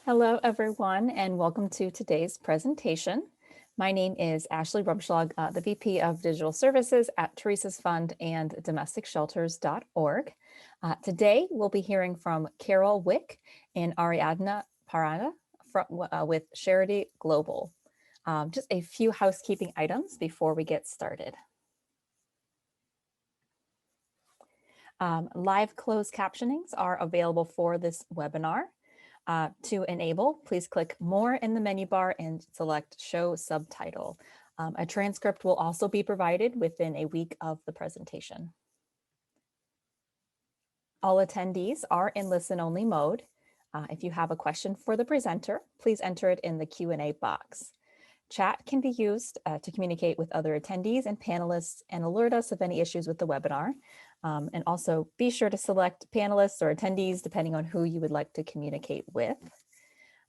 Hello, everyone, and welcome to today's presentation. My name is Ashley Rumschlag, the VP of Digital Services at Teresa's Fund and domesticshelters.org. Today, we'll be hearing from Carol Wick and Ariadna Parana with Sharity Global. Just a few housekeeping items before we get started. Live closed captionings are available for this webinar. To enable, please click More in the menu bar and select Show Subtitle. A transcript will also be provided within a week of the presentation. All attendees are in listen-only mode. If you have a question for the presenter, please enter it in the Q&A box. Chat can be used to communicate with other attendees and panelists and alert us of any issues with the webinar. And also be sure to select panelists or attendees depending on who you would like to communicate with.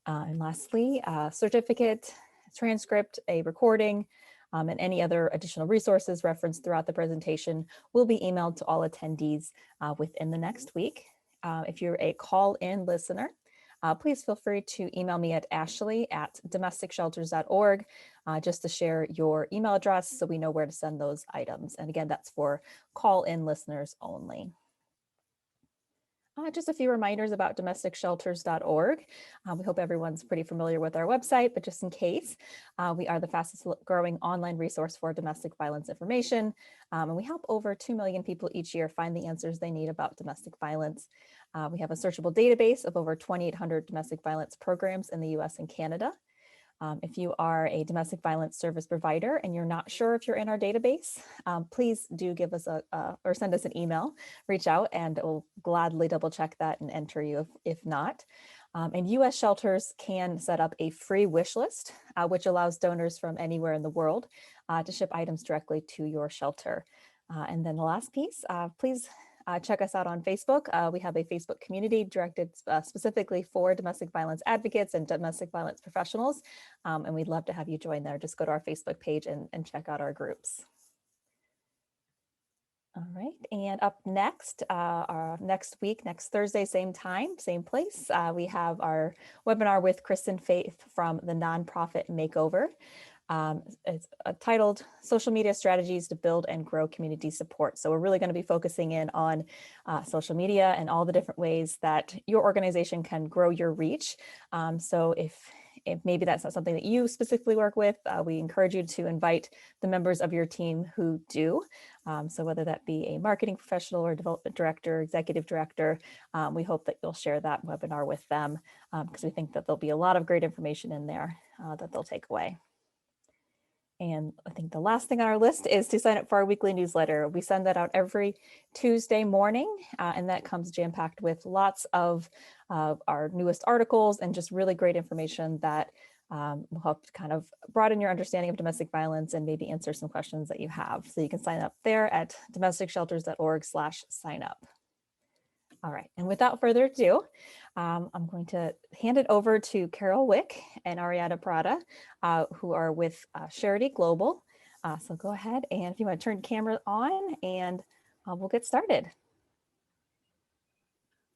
And lastly, a certificate, transcript, a recording, and any other additional resources referenced throughout the presentation will be emailed to all attendees within the next week. If you're a call-in listener, please feel free to email me at ashley@domesticshelters.org just to share your email address so we know where to send those items. And again, that's for call-in listeners only. Just a few reminders about domesticshelters.org. We hope everyone's pretty familiar with our website, but just in case, we are the fastest growing online resource for domestic violence information. And we help over 2 million people each year find the answers they need about domestic violence. We have a searchable database of over 2,800 domestic violence programs in the US and Canada. If you are a domestic violence service provider and you're not sure if you're in our database, please do give us or send us an email, reach out, and we'll gladly double check that and enter you if not. And US shelters can set up a free wish list, which allows donors from anywhere in the world to ship items directly to your shelter. And then the last piece, please check us out on Facebook. We have a Facebook community directed specifically for domestic violence advocates and domestic violence professionals. And we'd love to have you join there. Just go to our Facebook page and check out our groups. All right, and up next, next week, next Thursday, same time, same place, we have our webinar with Kristen Faith from the Nonprofit Makeover. It's titled Social Media Strategies to Build and Grow Community Support. So we're really going to be focusing in on social media and all the different ways that your organization can grow your reach. So if maybe that's not something that you specifically work with, we encourage you to invite the members of your team who do. So whether that be a marketing professional or development director, executive director, we hope that you'll share that webinar with them because we think that there'll be a lot of great information in there that they'll take away. And I think the last thing on our list is to sign up for our weekly newsletter. We send that out every Tuesday morning, and that comes jam-packed with lots of our newest articles and just really great information that will help to kind of broaden your understanding of domestic violence and maybe answer some questions that you have. So you can sign up there at domesticshelters.org/sign-up. All right, and without further ado, I'm going to hand it over to Carol Wick and Ariadna Parana, who are with Sharity Global. So go ahead, and if you want to turn camera on, and we'll get started.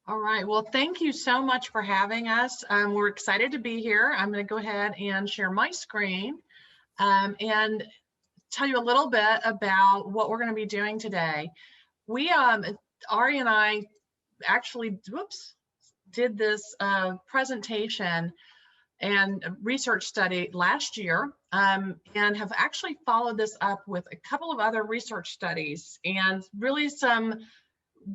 All right, well, thank you so much for having us. We're excited to be here. I'm going to go ahead and share my screen and tell you a little bit about what we're going to be doing today. We, Ari and I, actually did this presentation and research study last year and have actually followed this up with a couple of other research studies and really some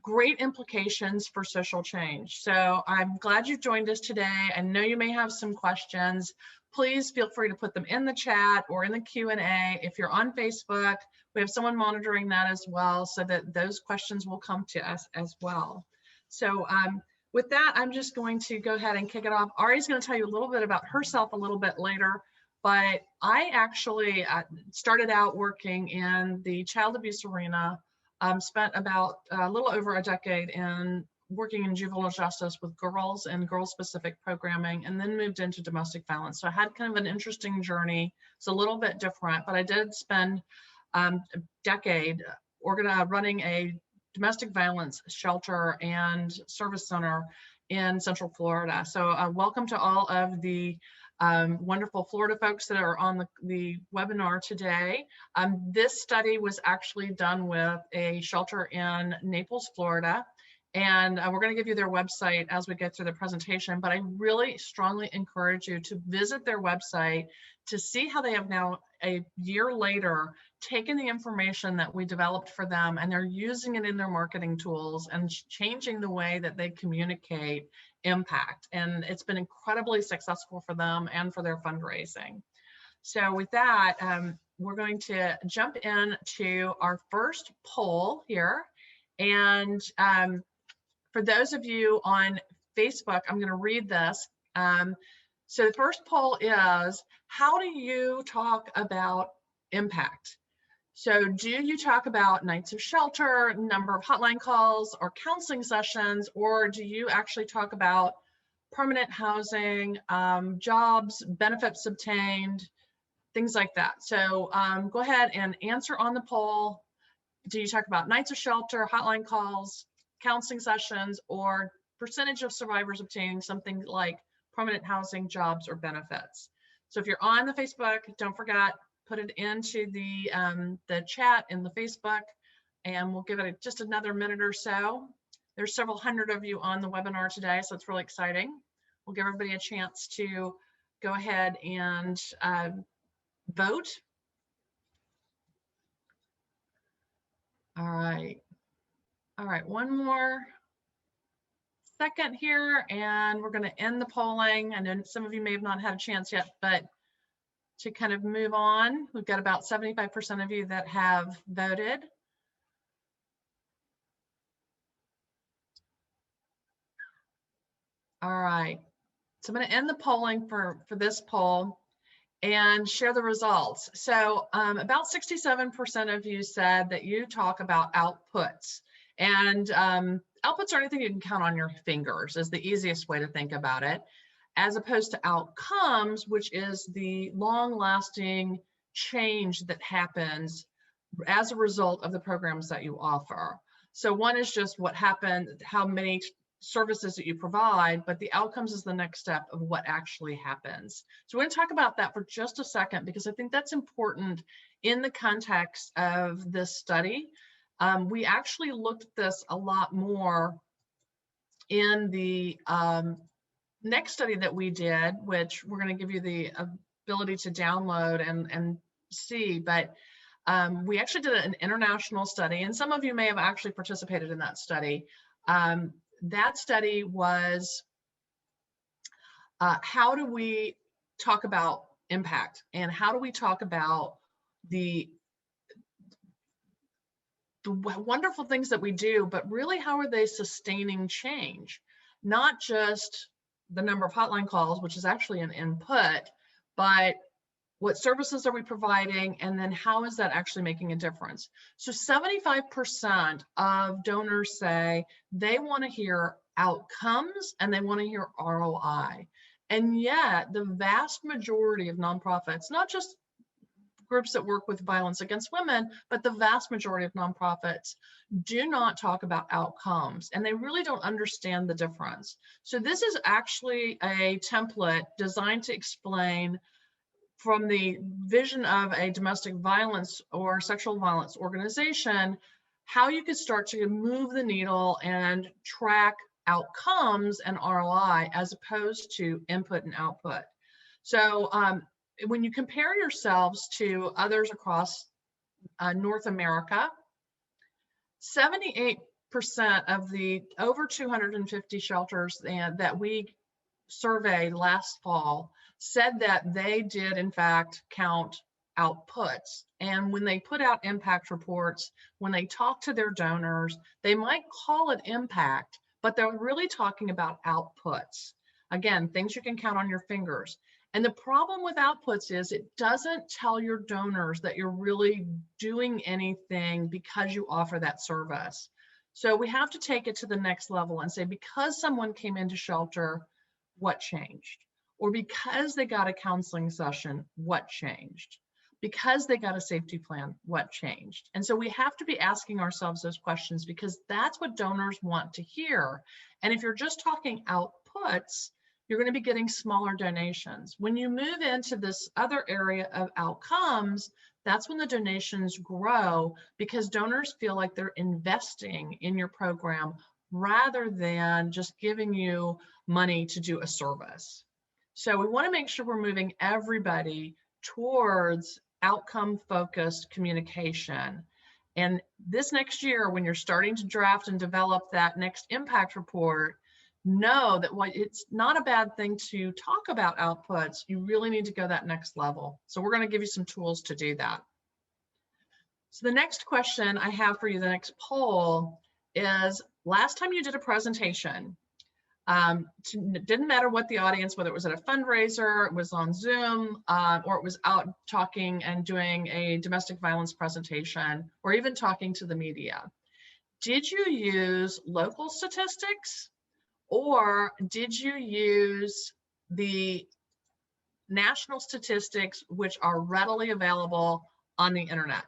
great implications for social change. So I'm glad you joined us today. I know you may have some questions. Please feel free to put them in the chat or in the Q&A. If you're on Facebook, we have someone monitoring that as well so that those questions will come to us as well. So with that, I'm just going to go ahead and kick it off. Ari's going to tell you a little bit about herself a little bit later, but I actually started out working in the child abuse arena, spent about a little over a decade in working in juvenile justice with girls and girl-specific programming, and then moved into domestic violence. So I had kind of an interesting journey. It's a little bit different, but I did spend a decade running a domestic violence shelter and service center in Central Florida. So welcome to all of the wonderful Florida folks that are on the webinar today. This study was actually done with a shelter in Naples, Florida. And we're going to give you their website as we get through the presentation, but I really strongly encourage you to visit their website to see how they have now, a year later, taken the information that we developed for them and they're using it in their marketing tools and changing the way that they communicate impact. And it's been incredibly successful for them and for their fundraising. So with that, we're going to jump into our first poll here. And for those of you on Facebook, I'm going to read this. So the first poll is, how do you talk about impact? So do you talk about nights of shelter, number of hotline calls or counseling sessions, or do you actually talk about permanent housing, jobs, benefits obtained, things like that? So go ahead and answer on the poll. Do you talk about nights of shelter, hotline calls, counseling sessions, or percentage of survivors obtaining something like permanent housing, jobs, or benefits? So if you're on the Facebook, don't forget, put it into the chat in the Facebook, and we'll give it just another minute or so. There's several hundred of you on the webinar today, so it's really exciting. We'll give everybody a chance to go ahead and vote. All right, one more second here, and we're going to end the polling. I know some of you may have not had a chance yet, but to kind of move on, we've got about 75% of you that have voted. All right, so I'm going to end the polling for this poll and share the results. So about 67% of you said that you talk about outputs, and outputs are anything you can count on your fingers is the easiest way to think about it, as opposed to outcomes, which is the long-lasting change that happens as a result of the programs that you offer. So one is just what happened, how many services that you provide, but the outcomes is the next step of what actually happens. So we're going to talk about that for just a second, because I think that's important in the context of this study. We actually looked at this a lot more in the next study that we did, which we're going to give you the ability to download and see, but we actually did an international study, and some of you may have actually participated in that study. That study was how do we talk about impact, and how do we talk about the wonderful things that we do, but really how are they sustaining change? Not just the number of hotline calls, which is actually an input, but what services are we providing, and then how is that actually making a difference? So 75% of donors say they want to hear outcomes and they want to hear ROI. And yet the vast majority of nonprofits, not just groups that work with violence against women, but the vast majority of nonprofits do not talk about outcomes, and they really don't understand the difference. So this is actually a template designed to explain, from the vision of a domestic violence or sexual violence organization, how you could start to move the needle and track outcomes and ROI as opposed to input and output. So when you compare yourselves to others across North America, 78% of the over 250 shelters that we surveyed last fall said that they did in fact count outputs. And when they put out impact reports, when they talk to their donors, they might call it impact, but they're really talking about outputs. Again, things you can count on your fingers. And the problem with outputs is it doesn't tell your donors that you're really doing anything because you offer that service. So we have to take it to the next level and say, because someone came into shelter, what changed? Or because they got a counseling session, what changed? Because they got a safety plan, what changed? And so we have to be asking ourselves those questions because that's what donors want to hear. And if you're just talking outputs, you're going to be getting smaller donations. When you move into this other area of outcomes, that's when the donations grow because donors feel like they're investing in your program rather than just giving you money to do a service. So we want to make sure we're moving everybody towards outcome-focused communication. And this next year, when you're starting to draft and develop that next impact report, know that it's not a bad thing to talk about outputs. You really need to go that next level. So we're going to give you some tools to do that. So the next question I have for you, the next poll, is last time you did a presentation, it didn't matter what the audience, whether it was at a fundraiser, it was on Zoom, or it was out talking and doing a domestic violence presentation, or even talking to the media. Did you use local statistics, or did you use the national statistics, which are readily available on the internet?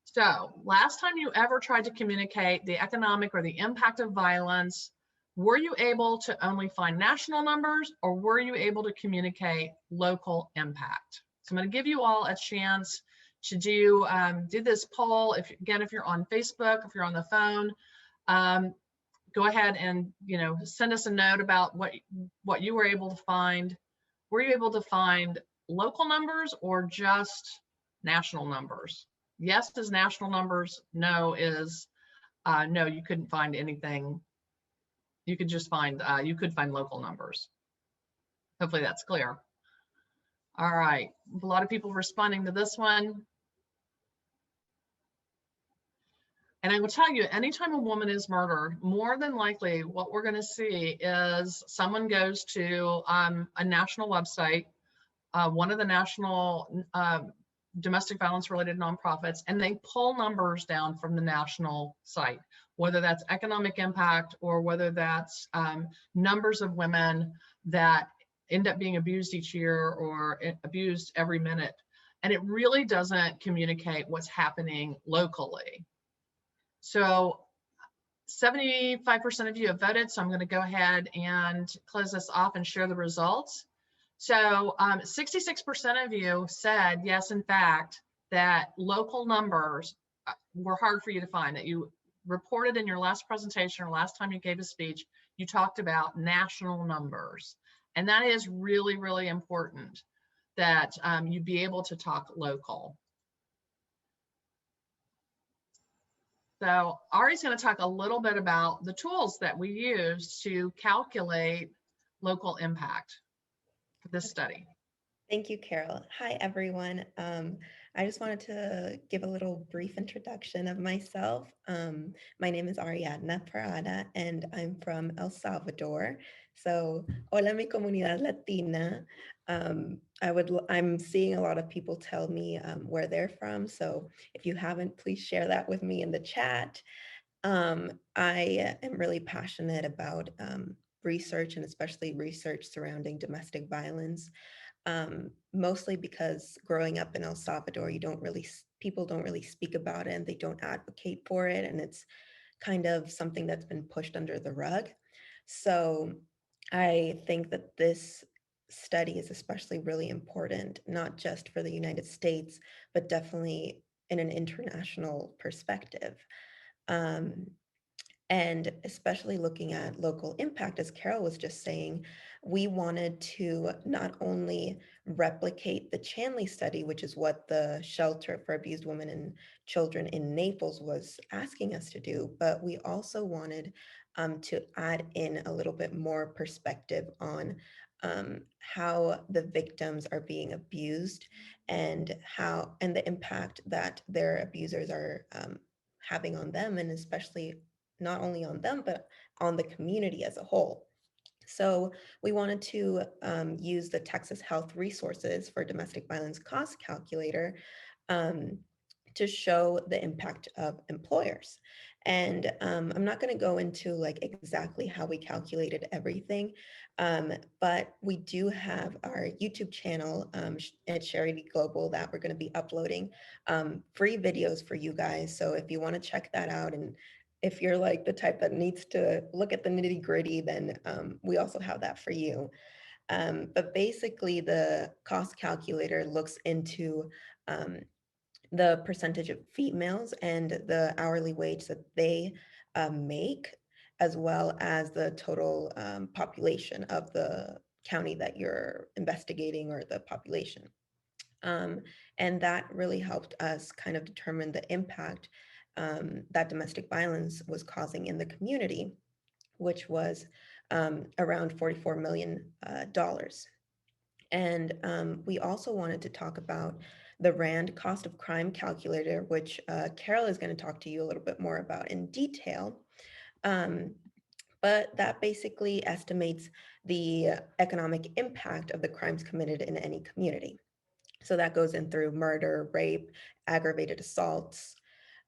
So last time you ever tried to communicate the economic or the impact of violence, were you able to only find national numbers, or were you able to communicate local impact? So I'm going to give you all a chance to do this poll. If you're on Facebook, if you're on the phone, go ahead and send us a note about what you were able to find. Were you able to find local numbers or just national numbers? Yes is national numbers. No is no, you couldn't find anything. You could just find, you could find local numbers. Hopefully that's clear. All right, a lot of people responding to this one. And I will tell you, anytime a woman is murdered, more than likely what we're going to see is someone goes to a national website, one of the national domestic violence related nonprofits, and they pull numbers down from the national site, whether that's economic impact or whether that's numbers of women that end up being abused each year or abused every minute. And it really doesn't communicate what's happening locally. So 75% of you have voted, so I'm going to go ahead and close this off and share the results. So 66% of you said, yes, in fact, that local numbers were hard for you to find, that you reported in your last presentation or last time you gave a speech, you talked about national numbers. And that is really, really important that you be able to talk local. So Ari's going to talk a little bit about the tools that we use to calculate local impact for this study. Thank you, Carol. Hi, everyone. I just wanted to give a little brief introduction of myself. My name is Ariadna Parada, and I'm from El Salvador. So, hola, mi comunidad latina. I'm seeing a lot of people tell me where they're from. So, if you haven't, please share that with me in the chat. I am really passionate about research, and especially research surrounding domestic violence. Mostly because growing up in El Salvador, people don't really speak about it and they don't advocate for it. And it's kind of something that's been pushed under the rug. So I think that this study is especially really important, not just for the United States, but definitely in an international perspective. And especially looking at local impact, as Carol was just saying, we wanted to not only replicate the Chanley study, which is what the shelter for abused women and children in Naples was asking us to do, but we also wanted to add in a little bit more perspective on how the victims are being abused and the impact that their abusers are having on them, and especially not only on them, but on the community as a whole. So we wanted to use the Texas Health Resources for Domestic Violence Cost Calculator to show the impact of employers. And I'm not going to go into like exactly how we calculated everything, but we do have our YouTube channel at Sharity Global that we're going to be uploading free videos for you guys. So if you want to check that out, and if you're like the type that needs to look at the nitty gritty, then we also have that for you. But basically, the cost calculator looks into um, the percentage of females and the hourly wage that they make, as well as the total population of the county that you're investigating, or the population. Um, and that really helped us kind of determine the impact that domestic violence was causing in the community, which was around $44 million. And we also wanted to talk about the RAND cost of crime calculator, which Carol is going to talk to you a little bit more about in detail. But that basically estimates the economic impact of the crimes committed in any community. So that goes in through murder, rape, aggravated assaults.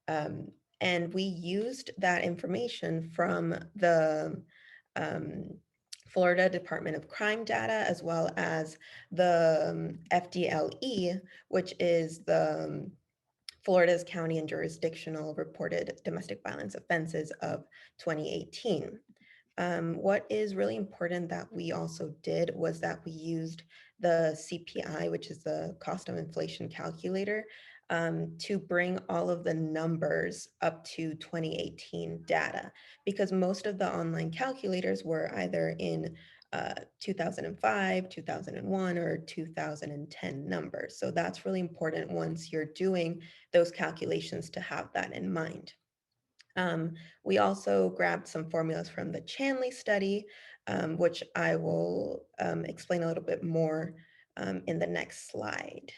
Um, and we used that information from the um, Florida Department of Crime data, as well as the FDLE, which is the Florida's County and Jurisdictional Reported Domestic Violence Offenses of 2018. What is really important that we also did was that we used the CPI, which is the cost of inflation calculator, to bring all of the numbers up to 2018 data, because most of the online calculators were either in 2005, 2001, or 2010 numbers. So that's really important once you're doing those calculations to have that in mind. We also grabbed some formulas from the Chanley study, which I will explain a little bit more in the next slide.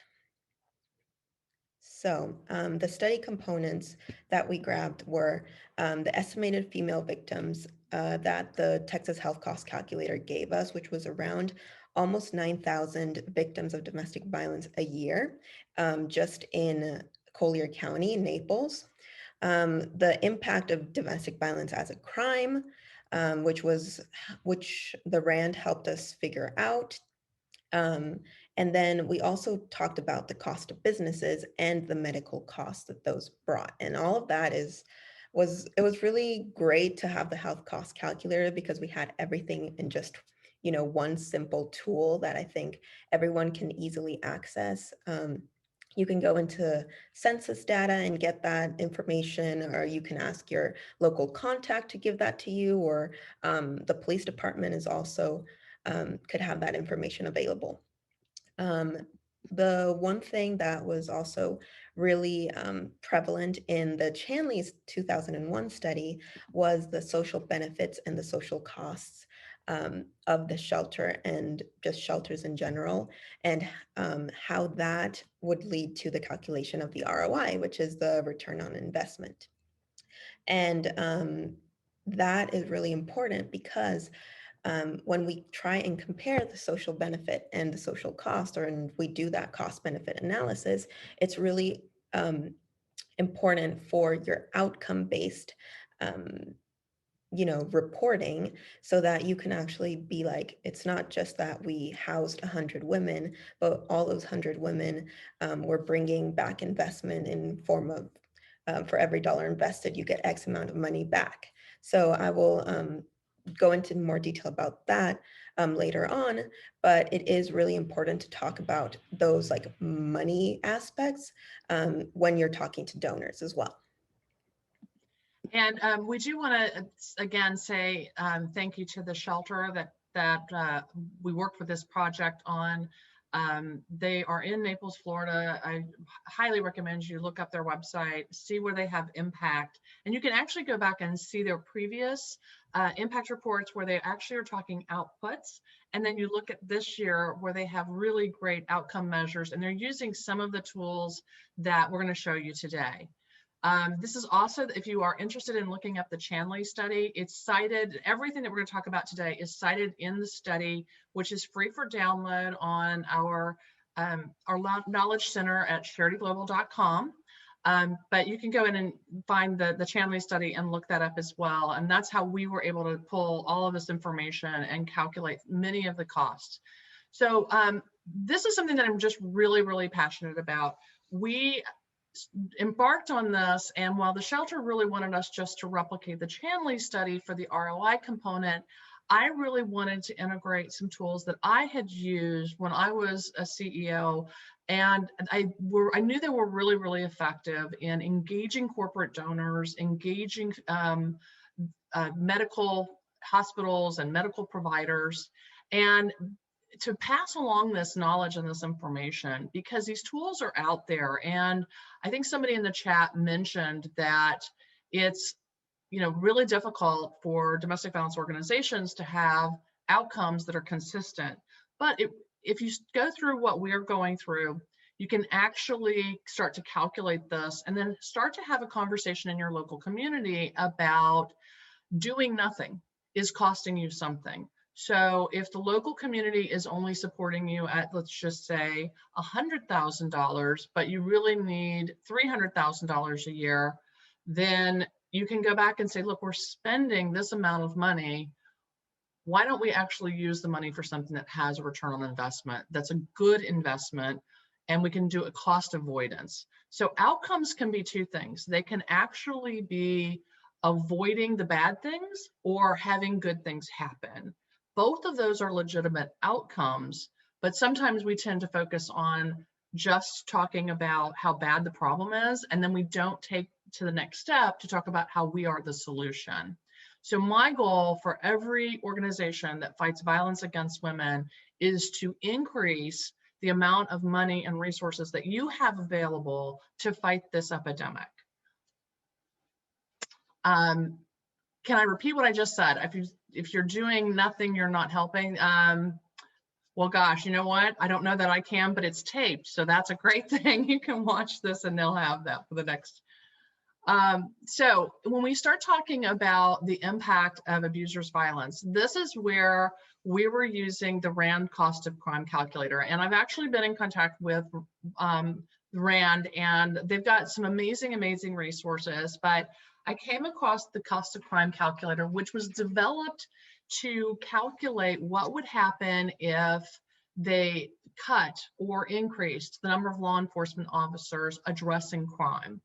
So the study components that we grabbed were the estimated female victims that the Texas Health Cost Calculator gave us, which was around almost 9,000 victims of domestic violence a year, just in Collier County, Naples. The impact of domestic violence as a crime, which the RAND helped us figure out. And then we also talked about the cost of businesses and the medical costs that those brought. And all of that was really great to have the health cost calculator, because we had everything in just one simple tool that I think everyone can easily access. You can go into census data and get that information, or you can ask your local contact to give that to you, or the police department is also could have that information available. The one thing that was also really prevalent in the Chanley's 2001 study was the social benefits and the social costs of the shelter, and just shelters in general, and how that would lead to the calculation of the ROI, which is the return on investment. And that is really important, because when we try and compare the social benefit and the social cost, and we do that cost benefit analysis, it's really important for your outcome-based reporting, so that you can actually be like, it's not just that we housed 100 women, but all those 100 women were bringing back investment in form of for every dollar invested, you get X amount of money back. So I will go into more detail about that later on, but it is really important to talk about those like money aspects when you're talking to donors as well. And we do want to again say thank you to the shelter that we worked with this project on. They are in Naples, Florida. I highly recommend you look up their website, see where they have impact, and you can actually go back and see their previous impact reports where they actually are talking outputs, and then you look at this year where they have really great outcome measures, and they're using some of the tools that we're going to show you today. This is also, if you are interested in looking up the Chanley study, it's cited, everything that we're going to talk about today is cited in the study, which is free for download on our Knowledge Center at charityglobal.com. But you can go in and find the Chanley study and look that up as well. And that's how we were able to pull all of this information and calculate many of the costs. So this is something that I'm just really, really passionate about. We embarked on this, and while the shelter really wanted us just to replicate the Chanley study for the ROI component, I really wanted to integrate some tools that I had used when I was a CEO, and I knew they were really, really effective in engaging corporate donors, engaging medical hospitals and medical providers, and to pass along this knowledge and this information, because these tools are out there. And I think somebody in the chat mentioned that it's really difficult for domestic violence organizations to have outcomes that are consistent. But if you go through what we're going through, you can actually start to calculate this and then start to have a conversation in your local community about doing nothing is costing you something. So if the local community is only supporting you at, let's just say, $100,000, but you really need $300,000 a year, then you can go back and say, look, we're spending this amount of money. Why don't we actually use the money for something that has a return on investment, that's a good investment, and we can do a cost avoidance. So outcomes can be two things. They can actually be avoiding the bad things or having good things happen. Both of those are legitimate outcomes, but sometimes we tend to focus on just talking about how bad the problem is, and then we don't take to the next step to talk about how we are the solution. So my goal for every organization that fights violence against women is to increase the amount of money and resources that you have available to fight this epidemic. Can I repeat what I just said? If you're doing nothing, you're not helping. Well, gosh, you know what? I don't know that I can, but it's taped. So that's a great thing. You can watch this and they'll have that for the next. So when we start talking about the impact of abusers' violence, this is where we were using the RAND cost of crime calculator. And I've actually been in contact with RAND, and they've got some amazing, amazing resources. But I came across the cost of crime calculator, which was developed to calculate what would happen if they cut or increased the number of law enforcement officers addressing crime.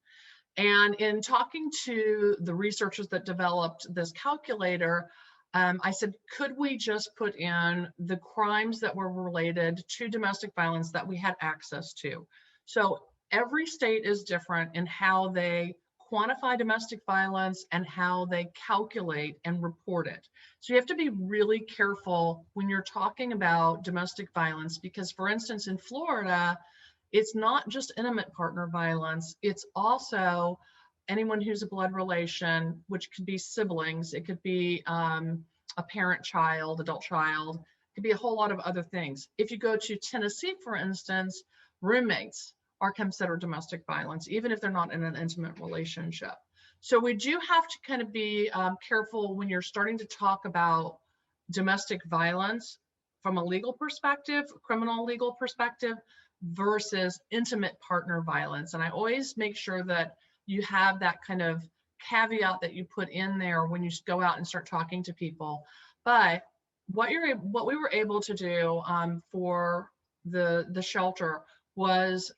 And in talking to the researchers that developed this calculator, I said, could we just put in the crimes that were related to domestic violence that we had access to? So every state is different in how they quantify domestic violence and how they calculate and report it. So you have to be really careful when you're talking about domestic violence, because for instance, in Florida, it's not just intimate partner violence, it's also anyone who's a blood relation, which could be siblings, it could be a parent child, adult child, it could be a whole lot of other things. If you go to Tennessee, for instance, roommates are considered domestic violence, even if they're not in an intimate relationship. So we do have to kind of be careful when you're starting to talk about domestic violence from a legal perspective, criminal legal perspective, versus intimate partner violence. And I always make sure that you have that kind of caveat that you put in there when you go out and start talking to people. But what we were able to do for the shelter was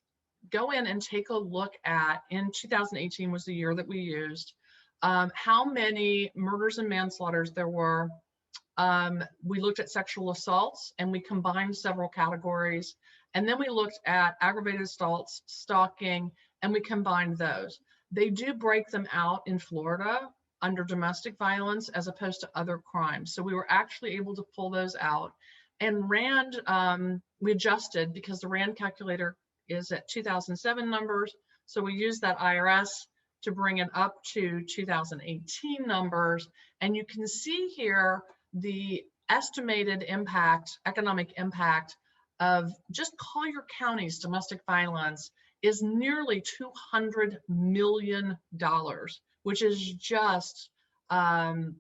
go in and take a look at, in 2018 was the year that we used, how many murders and manslaughters there were. We looked at sexual assaults and we combined several categories. And then we looked at aggravated assaults, stalking, and we combined those. They do break them out in Florida under domestic violence as opposed to other crimes. So we were actually able to pull those out. And RAND, we adjusted because the RAND calculator is at 2007 numbers. So we used that IRS to bring it up to 2018 numbers. And you can see here the estimated impact, economic impact of just Collier County's domestic violence is nearly $200 million, which is just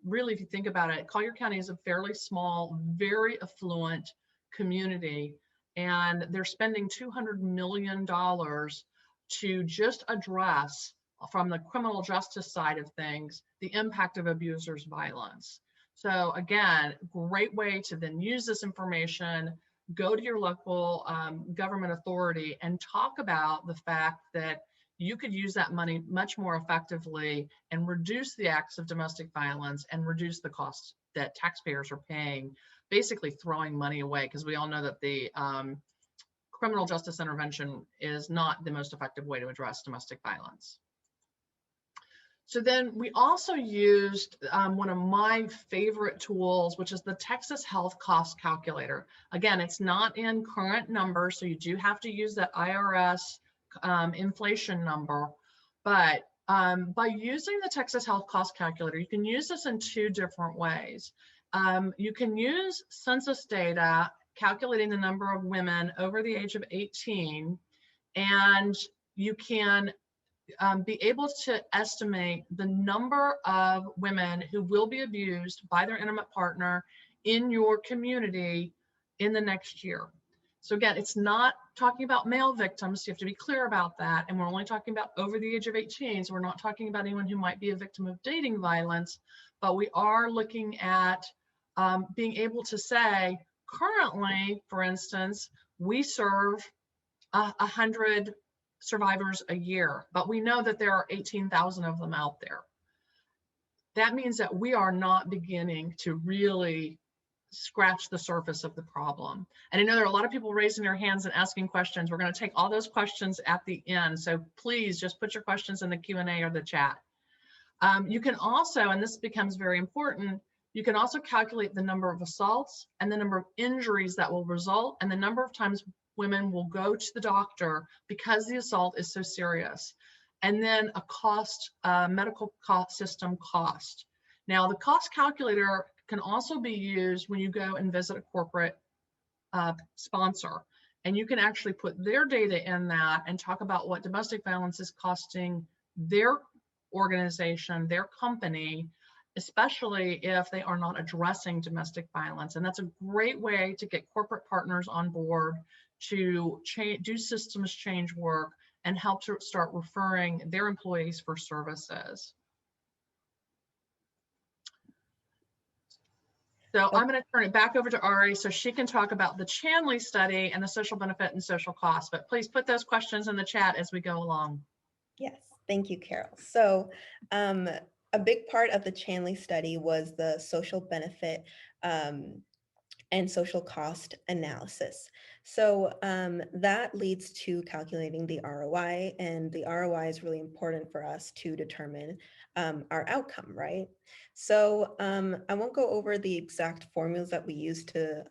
really, if you think about it, Collier County is a fairly small, very affluent community, and they're spending $200 million to just address from the criminal justice side of things, the impact of abusers' violence. So again, great way to then use this information, go to your local government authority and talk about the fact that you could use that money much more effectively and reduce the acts of domestic violence and reduce the costs that taxpayers are paying, basically throwing money away, because we all know that the criminal justice intervention is not the most effective way to address domestic violence. So then we also used one of my favorite tools, which is the Texas Health Cost Calculator. Again, it's not in current numbers, so you do have to use that IRS inflation number. But by using the Texas Health Cost Calculator, you can use this in two different ways. You can use census data, calculating the number of women over the age of 18, and you can be able to estimate the number of women who will be abused by their intimate partner in your community in the next year. So again, it's not talking about male victims. You have to be clear about that. And we're only talking about over the age of 18. So we're not talking about anyone who might be a victim of dating violence, but we are looking at being able to say, currently, for instance, we serve 100 survivors a year, but we know that there are 18,000 of them out there. That means that we are not beginning to really scratch the surface of the problem. And I know there are a lot of people raising their hands and asking questions. We're going to take all those questions at the end. So please just put your questions in the Q&A or the chat. You can also, and this becomes very important, you can also calculate the number of assaults and the number of injuries that will result and the number of times women will go to the doctor because the assault is so serious. And then a cost, medical cost system cost. Now, the cost calculator can also be used when you go and visit a corporate sponsor. And you can actually put their data in that and talk about what domestic violence is costing their organization, their company, especially if they are not addressing domestic violence. And that's a great way to get corporate partners on board to do systems change work and help to start referring their employees for services. So I'm going to turn it back over to Ari so she can talk about the Chanley study and the social benefit and social cost. But please put those questions in the chat as we go along. Yes, thank you, Carol. So a big part of the Chanley study was the social benefit and social cost analysis. So that leads to calculating the ROI, and the ROI is really important for us to determine our outcome, right? So I won't go over the exact formulas that we use to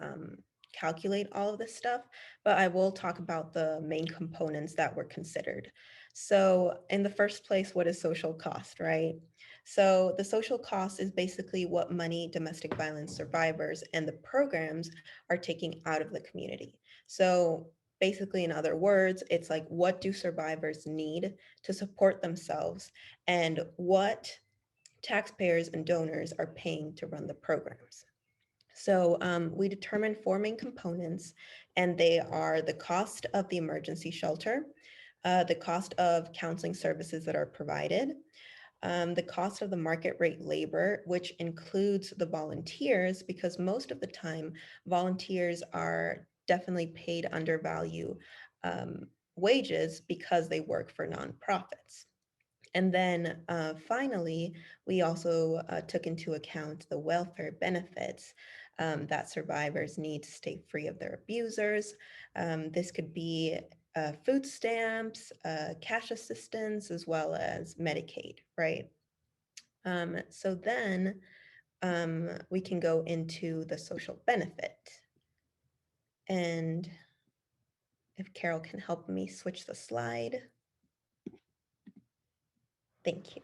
calculate all of this stuff, but I will talk about the main components that were considered. So in the first place, what is social cost, right? So the social cost is basically what money domestic violence survivors and the programs are taking out of the community. So basically, in other words, it's like, what do survivors need to support themselves and what taxpayers and donors are paying to run the programs. So we determined four main components, and they are the cost of the emergency shelter, the cost of counseling services that are provided, the cost of the market rate labor, which includes the volunteers, because most of the time volunteers are definitely paid undervalue wages because they work for nonprofits. And then finally, we also took into account the welfare benefits that survivors need to stay free of their abusers. This could be food stamps, cash assistance, as well as Medicaid, right? So then we can go into the social benefit. And if Carol can help me switch the slide. Thank you.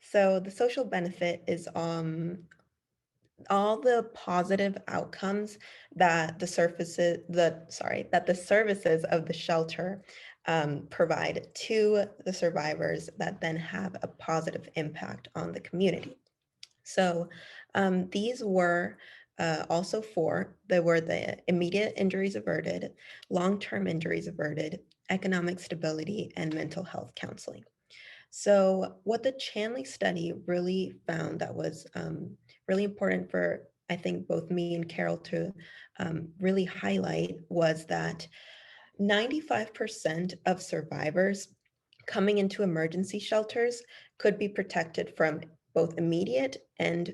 So the social benefit is all the positive outcomes that the services of the shelter provide to the survivors that then have a positive impact on the community. So these were also there were the immediate injuries averted, long-term injuries averted, economic stability, and mental health counseling. So what the Chanley study really found that was really important for, I think, both me and Carol to really highlight was that 95% of survivors coming into emergency shelters could be protected from both immediate and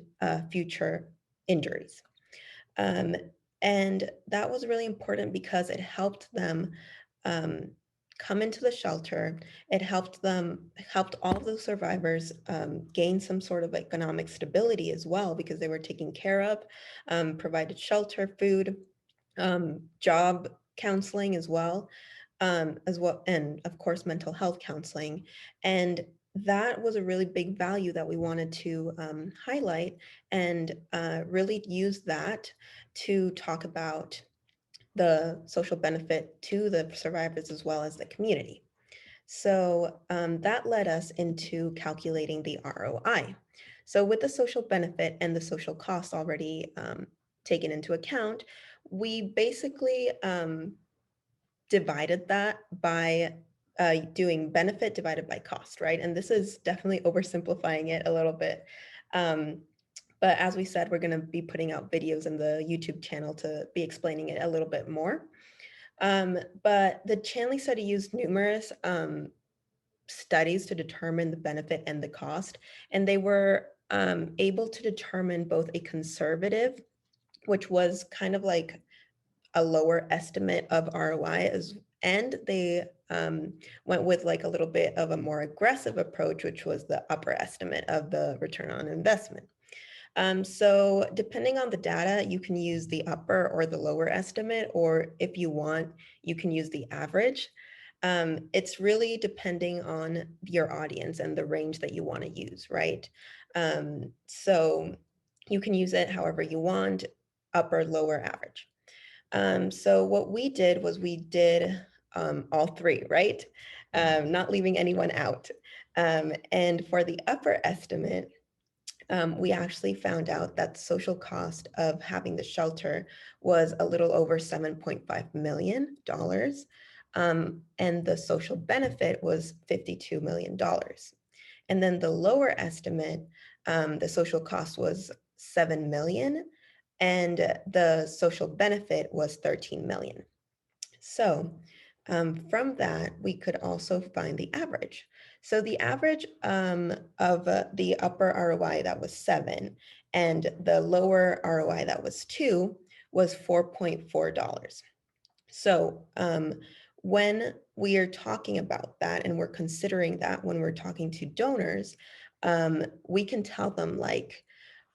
future injuries. Um, and that was really important because it helped them um, come into the shelter. It helped all of the survivors gain some sort of economic stability as well, because they were taken care of, provided shelter, food, job counseling as well, and of course, mental health counseling. And that was a really big value that we wanted to highlight and really use that to talk about the social benefit to the survivors as well as the community. So that led us into calculating the ROI. So with the social benefit and the social cost already taken into account, we basically divided that by doing benefit divided by cost, right? And this is definitely oversimplifying it a little bit. But as we said, we're going to be putting out videos in the YouTube channel to be explaining it a little bit more. But the Chanley study used numerous studies to determine the benefit and the cost, and they were able to determine both a conservative, which was kind of like a lower estimate of ROI, and they went with like a little bit of a more aggressive approach, which was the upper estimate of the return on investment. So depending on the data, you can use the upper or the lower estimate, or if you want, you can use the average. It's really depending on your audience and the range that you want to use, right? So you can use it however you want, upper, lower, average. So what we did was we did all three, right? Not leaving anyone out. And for the upper estimate, we actually found out that the social cost of having the shelter was a little over $7.5 million. And the social benefit was $52 million. And then the lower estimate, the social cost was 7 million, and the social benefit was 13 million. So from that, we could also find the average. So the average of the upper ROI that was 7 and the lower ROI that was 2 was $4.4. So when we are talking about that and we're considering that when we're talking to donors, we can tell them, like,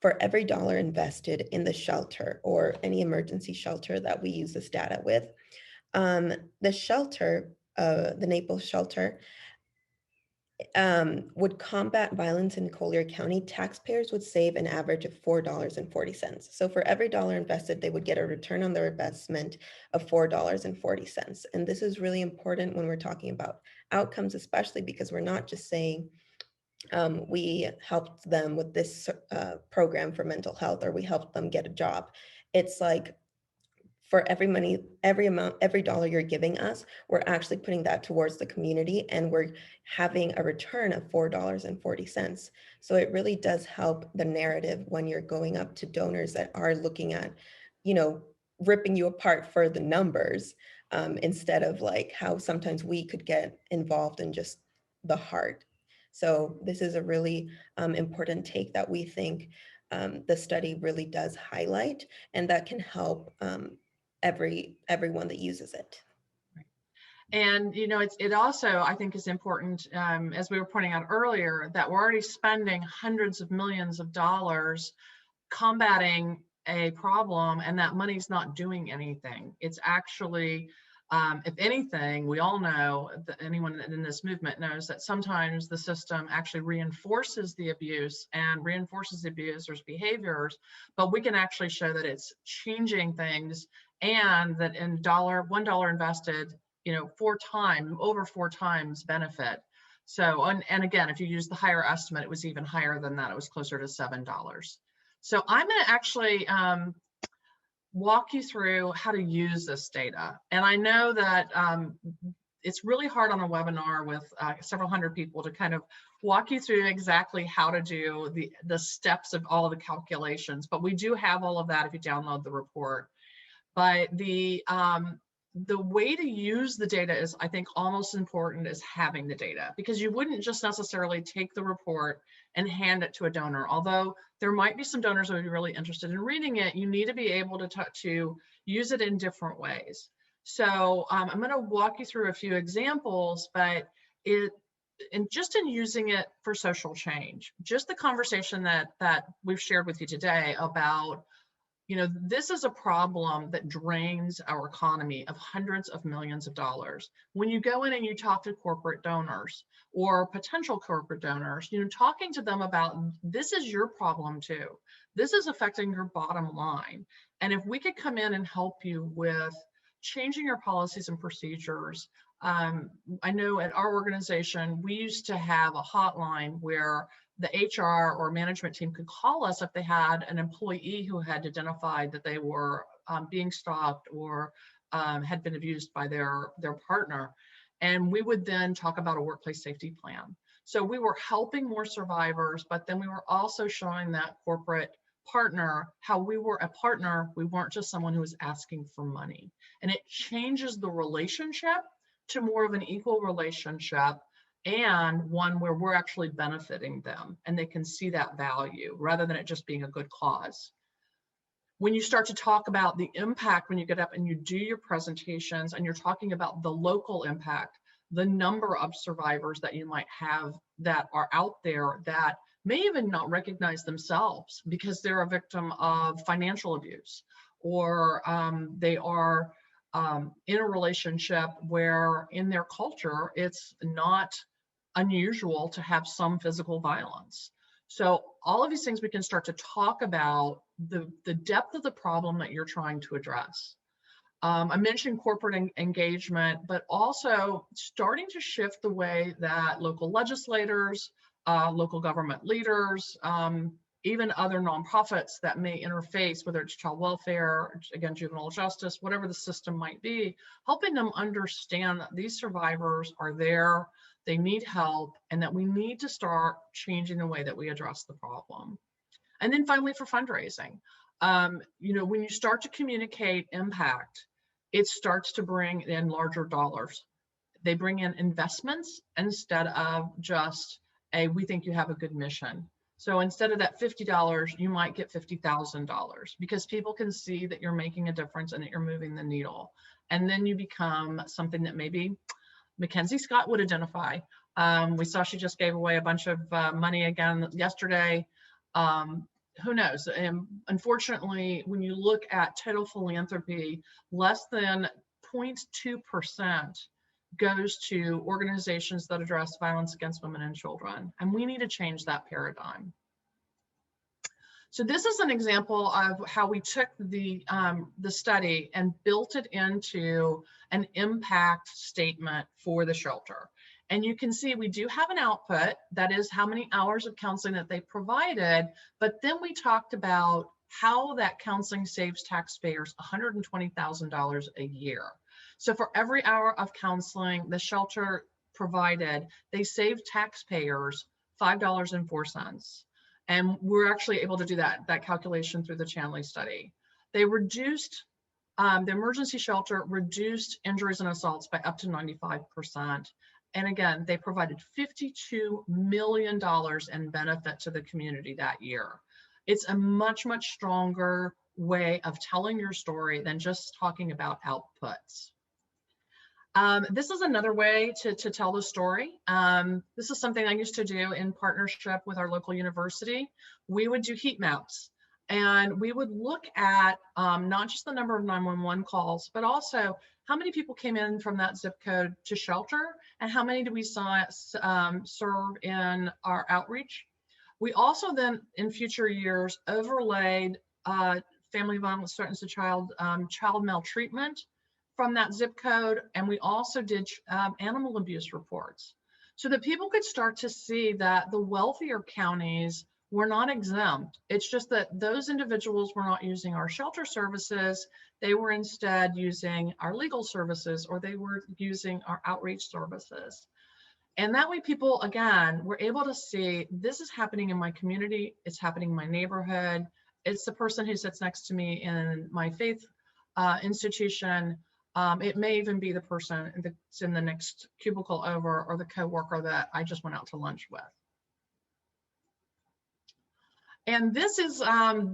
for every dollar invested in the shelter or any emergency shelter that we use this data with, the shelter, the Naples shelter, would combat violence in Collier County, taxpayers would save an average of $4.40. So for every dollar invested, they would get a return on their investment of $4.40. And this is really important when we're talking about outcomes, especially because we're not just saying we helped them with this program for mental health, or we helped them get a job. It's like, for every money, every amount, every dollar you're giving us, we're actually putting that towards the community, and we're having a return of $4.40. So it really does help the narrative when you're going up to donors that are looking at, ripping you apart for the numbers, instead of like how sometimes we could get involved in just the heart. So this is a really important take that we think the study really does highlight, and that can help everyone that uses it. And it also, I think, is important, as we were pointing out earlier, that we're already spending hundreds of millions of dollars combating a problem, and that money's not doing anything. It's actually, if anything, we all know that anyone in this movement knows that sometimes the system actually reinforces the abuse and reinforces the abuser's behaviors, but we can actually show that it's changing things, and that in $1 invested, over 4 times benefit. So, and again, if you use the higher estimate, it was even higher than that. It was closer to $7. So I'm going to actually walk you through how to use this data. And I know that it's really hard on a webinar with several hundred people to kind of walk you through exactly how to do the steps of all of the calculations, but we do have all of that if you download the report. But the way to use the data is, I think, almost important as having the data, because you wouldn't just necessarily take the report and hand it to a donor. Although there might be some donors who would be really interested in reading it, you need to be able to use it in different ways. So I'm going to walk you through a few examples, but just in using it for social change, just the conversation that we've shared with you today about, this is a problem that drains our economy of hundreds of millions of dollars. When you go in and you talk to corporate donors or potential corporate donors, talking to them about, this is your problem too. This is affecting your bottom line. And if we could come in and help you with changing your policies and procedures. I know at our organization, we used to have a hotline where the HR or management team could call us if they had an employee who had identified that they were being stalked or had been abused by their partner. And we would then talk about a workplace safety plan. So we were helping more survivors, but then we were also showing that corporate partner how we were a partner. We weren't just someone who was asking for money. And it changes the relationship to more of an equal relationship, and one where we're actually benefiting them and they can see that value rather than it just being a good cause. When you start to talk about the impact, when you get up and you do your presentations and you're talking about the local impact, the number of survivors that you might have that are out there that may even not recognize themselves because they're a victim of financial abuse, or they are in a relationship where in their culture, it's not unusual to have some physical violence. So all of these things we can start to talk about the depth of the problem that you're trying to address. I mentioned corporate engagement, but also starting to shift the way that local legislators, local government leaders, even other nonprofits that may interface, whether it's child welfare, again, juvenile justice, whatever the system might be, helping them understand that these survivors are there, they need help, and that we need to start changing the way that we address the problem. And then finally, for fundraising, when you start to communicate impact, it starts to bring in larger dollars. They bring in investments instead of just we think you have a good mission. So instead of that $50, you might get $50,000 because people can see that you're making a difference and that you're moving the needle. And then you become something that maybe Mackenzie Scott would identify. We saw she just gave away a bunch of money again yesterday. Who knows? And unfortunately, when you look at total philanthropy, less than 0.2% goes to organizations that address violence against women and children. And we need to change that paradigm. So this is an example of how we took the study and built it into an impact statement for the shelter. And you can see we do have an output, that is how many hours of counseling that they provided, but then we talked about how that counseling saves taxpayers $120,000 a year. So for every hour of counseling the shelter provided, they saved taxpayers $5.04. And we're actually able to do that calculation through the Chanley study. They reduced, the emergency shelter reduced injuries and assaults by up to 95%. And again, they provided $52 million in benefit to the community that year. It's a much, much stronger way of telling your story than just talking about outputs. This is another way to tell the story. This is something I used to do in partnership with our local university. We would do heat maps, and we would look at not just the number of 911 calls, but also how many people came in from that zip code to shelter, and how many do we serve in our outreach. We also then, in future years, overlaid family violence threatens to child maltreatment from that zip code, and we also did animal abuse reports so that people could start to see that the wealthier counties we're not exempt. It's just that those individuals were not using our shelter services. They were instead using our legal services, or they were using our outreach services. And that way people, again, were able to see, this is happening in my community, it's happening in my neighborhood, it's the person who sits next to me in my faith institution. It may even be the person that's in the next cubicle over, or the coworker that I just went out to lunch with. And this is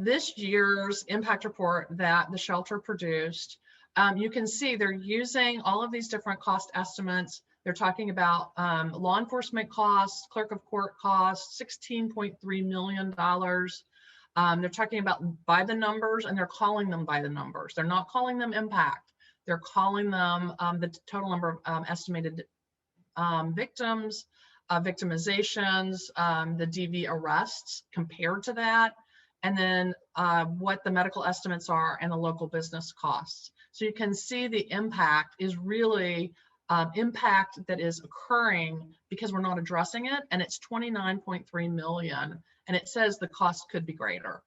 this year's impact report that the shelter produced. You can see they're using all of these different cost estimates. They're talking about law enforcement costs, clerk of court costs, $16.3 million. They're talking about by the numbers, and they're calling them by the numbers. They're not calling them impact. They're calling them the total number of estimated victims, victimizations, the DV arrests compared to that, and then what the medical estimates are and the local business costs. So you can see the impact is really impact that is occurring because we're not addressing it, and it's 29.3 million, and it says the cost could be greater.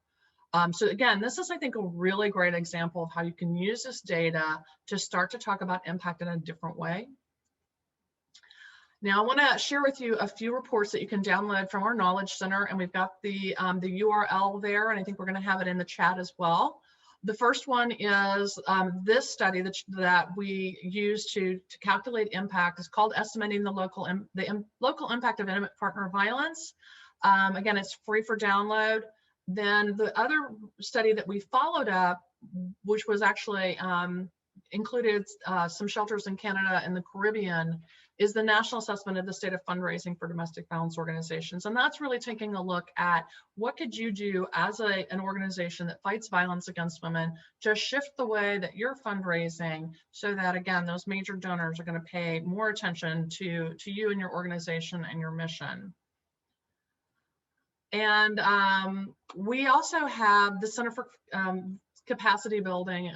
So again, this is, I think, a really great example of how you can use this data to start to talk about impact in a different way. Now, I want to share with you a few reports that you can download from our Knowledge Center, and we've got the URL there, and I think we're going to have it in the chat as well. The first one is this study that we use to calculate impact. It's called Estimating the Local Impact of Intimate Partner Violence. Again, it's free for download. Then the other study that we followed up, which was actually included some shelters in Canada and the Caribbean, is the National Assessment of the State of Fundraising for Domestic Violence Organizations. And that's really taking a look at what could you do as an organization that fights violence against women to shift the way that you're fundraising, so that, again, those major donors are going to pay more attention to you and your organization and your mission. And we also have the Center for Capacity Building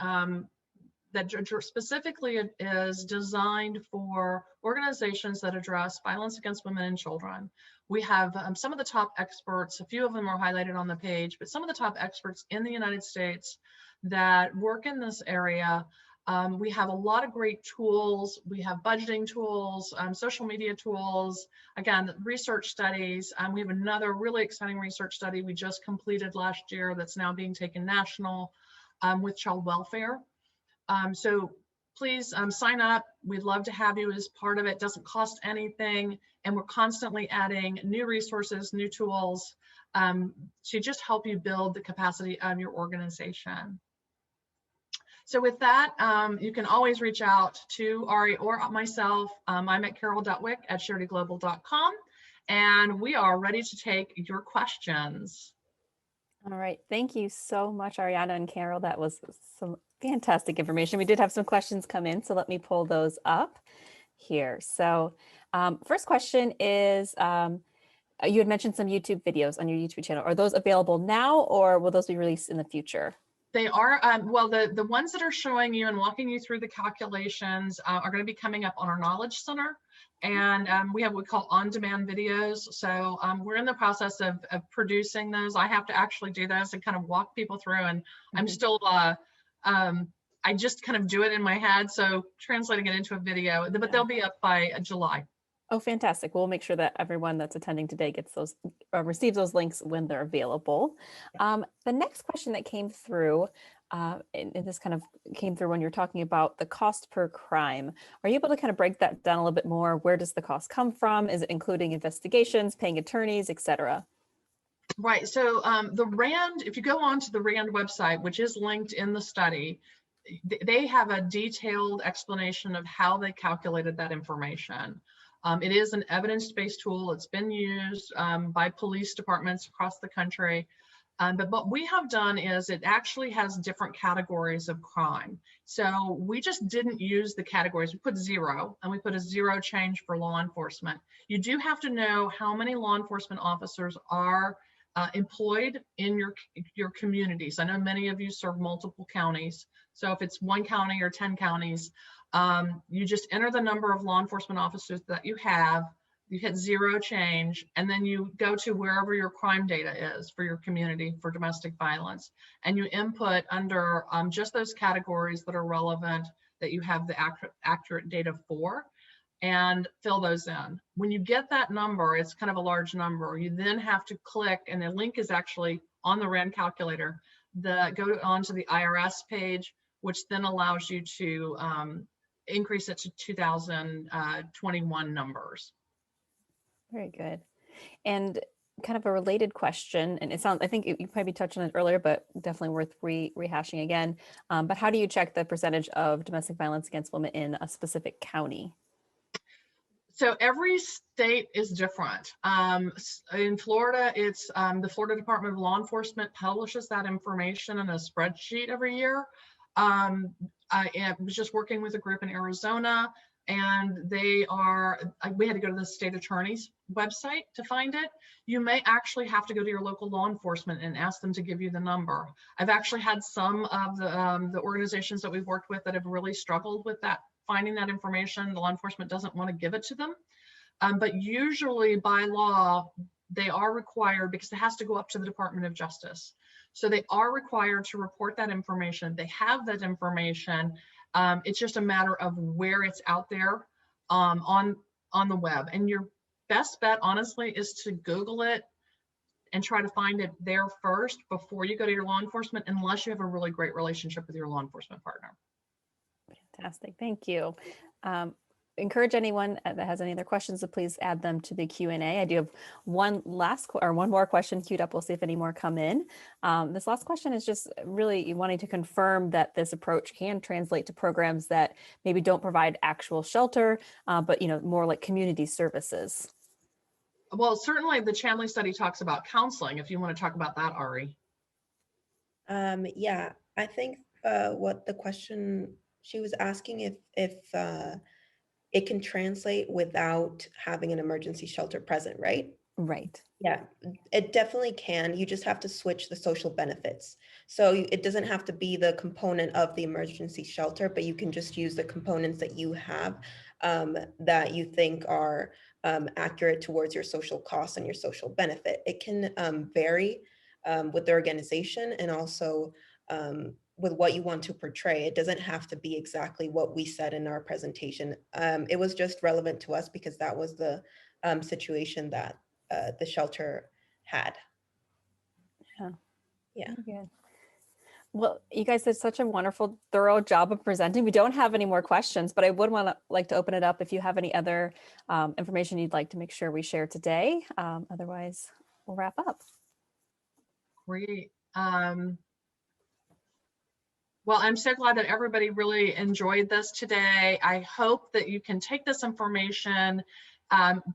that specifically is designed for organizations that address violence against women and children. We have some of the top experts, a few of them are highlighted on the page, but some of the top experts in the United States that work in this area. We have a lot of great tools. We have budgeting tools, social media tools, again, research studies. We have another really exciting research study we just completed last year that's now being taken national with child welfare. So please sign up. We'd love to have you as part of it. It doesn't cost anything, and we're constantly adding new resources, new tools to just help you build the capacity of your organization. So with that, you can always reach out to Ari or myself. I'm at carol.wick@charityglobal.com, and we are ready to take your questions. All right. Thank you so much, Ariana and Carol. That was some fantastic information. We did have some questions come in, so let me pull those up here. So first question is, you had mentioned some YouTube videos on your YouTube channel. Are those available now, or will those be released in the future? They are, well, the ones that are showing you and walking you through the calculations are going to be coming up on our Knowledge Center. And we have what we call on-demand videos. So we're in the process of producing those. I have to actually do those and kind of walk people through. And I'm still, I just kind of do it in my head. So translating it into a video, but they'll be up by July. Oh, fantastic. We'll make sure that everyone that's attending today gets those, receives those links when they're available. The next question that came through, and this kind of came through when you're talking about the cost per crime. Are you able to kind of break that down a little bit more? Where does the cost come from? Is it including investigations, paying attorneys, et cetera? Right. So the RAND, if you go on to the RAND website, which is linked in the study, they have a detailed explanation of how they calculated that information. It is an evidence-based tool. It's been used by police departments across the country. But what we have done is it actually has different categories of crime. So we just didn't use the categories. We put 0, and we put a 0 change for law enforcement. You do have to know how many law enforcement officers are employed in your communities. I know many of you serve multiple counties. So if it's 1 county or 10 counties, you just enter the number of law enforcement officers that you have, you hit 0 change, and then you go to wherever your crime data is for your community for domestic violence, and you input under just those categories that are relevant, that you have the accurate data for, and fill those in. When you get that number, it's kind of a large number, you then have to click, and the link is actually on the RAND calculator, go onto the IRS page, which then allows you to increase it to 2021 numbers. Very good. And kind of a related question, and it sounds, I think you probably touched on it earlier, but definitely worth rehashing again. But how do you check the percentage of domestic violence against women in a specific county? So every state is different. In Florida, it's the Florida Department of Law Enforcement publishes that information in a spreadsheet every year. I was just working with a group in Arizona, and we had to go to the state attorney's website to find it. You may actually have to go to your local law enforcement and ask them to give you the number. I've actually had some of the organizations that we've worked with that have really struggled with that, finding that information. The law enforcement doesn't want to give it to them. But usually by law, they are required, because it has to go up to the Department of Justice. So they are required to report that information. They have that information. It's just a matter of where it's out there on the web. And your best bet, honestly, is to Google it and try to find it there first before you go to your law enforcement, unless you have a really great relationship with your law enforcement partner. Fantastic, thank you. Encourage anyone that has any other questions to please add them to the Q&A. I do have one more question queued up. We'll see if any more come in. This last question is just really wanting to confirm that this approach can translate to programs that maybe don't provide actual shelter, but more like community services. Well, certainly the Chanley study talks about counseling, if you want to talk about that, Ari. Yeah, I think what the question she was asking, if it can translate without having an emergency shelter present, right? Right. Yeah, it definitely can. You just have to switch the social benefits. So it doesn't have to be the component of the emergency shelter, but you can just use the components that you have that you think are accurate towards your social costs and your social benefit. It can vary with the organization, and also with what you want to portray. It doesn't have to be exactly what we said in our presentation. It was just relevant to us because that was the situation that the shelter had. Yeah. Good. Well, you guys did such a wonderful, thorough job of presenting. We don't have any more questions, but I would like to open it up if you have any other information you'd like to make sure we share today. Otherwise, we'll wrap up. Great. Well, I'm so glad that everybody really enjoyed this today. I hope that you can take this information,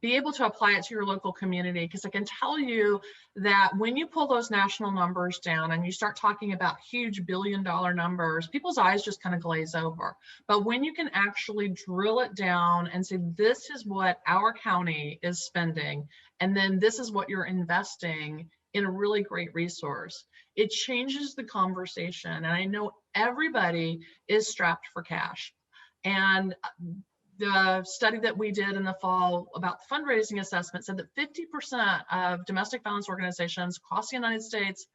be able to apply it to your local community, because I can tell you that when you pull those national numbers down and you start talking about huge billion-dollar numbers, people's eyes just kind of glaze over. But when you can actually drill it down and say, this is what our county is spending, and then this is what you're investing in a really great resource, it changes the conversation. And I know everybody is strapped for cash. And the study that we did in the fall about the fundraising assessment said that 50% of domestic violence organizations across the United States,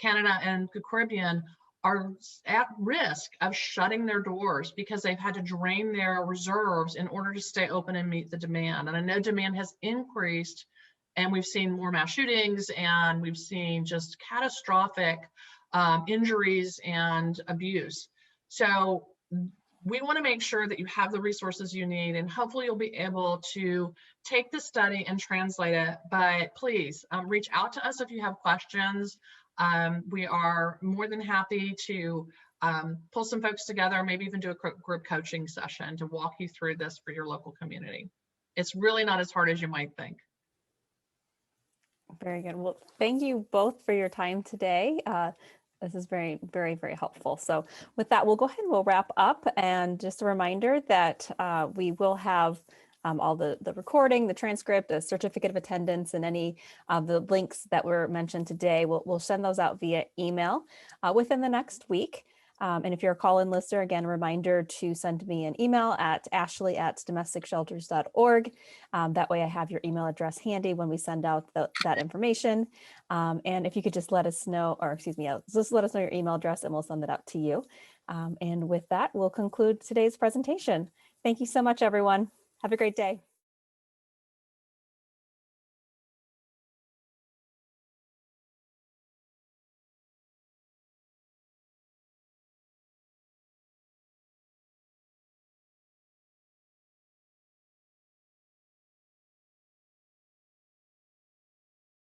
Canada, and the Caribbean are at risk of shutting their doors because they've had to drain their reserves in order to stay open and meet the demand. And I know demand has increased, and we've seen more mass shootings, and we've seen just catastrophic injuries and abuse. So we want to make sure that you have the resources you need, and hopefully you'll be able to take the study and translate it. But please reach out to us if you have questions. We are more than happy to pull some folks together, maybe even do a group coaching session to walk you through this for your local community. It's really not as hard as you might think. Very good. Well, thank you both for your time today. This is very, very, very helpful. So with that, we'll go ahead and we'll wrap up. And just a reminder that we will have all the recording, the transcript, the certificate of attendance, and any of the links that were mentioned today. We'll send those out via email within the next week. And if you're a call-in listener, again, a reminder to send me an email at ashley@domesticshelters.org. That way I have your email address handy when we send out that information. And if you could just let us know, or excuse me, just let us know your email address and we'll send it out to you. And with that, we'll conclude today's presentation. Thank you so much, everyone. Have a great day.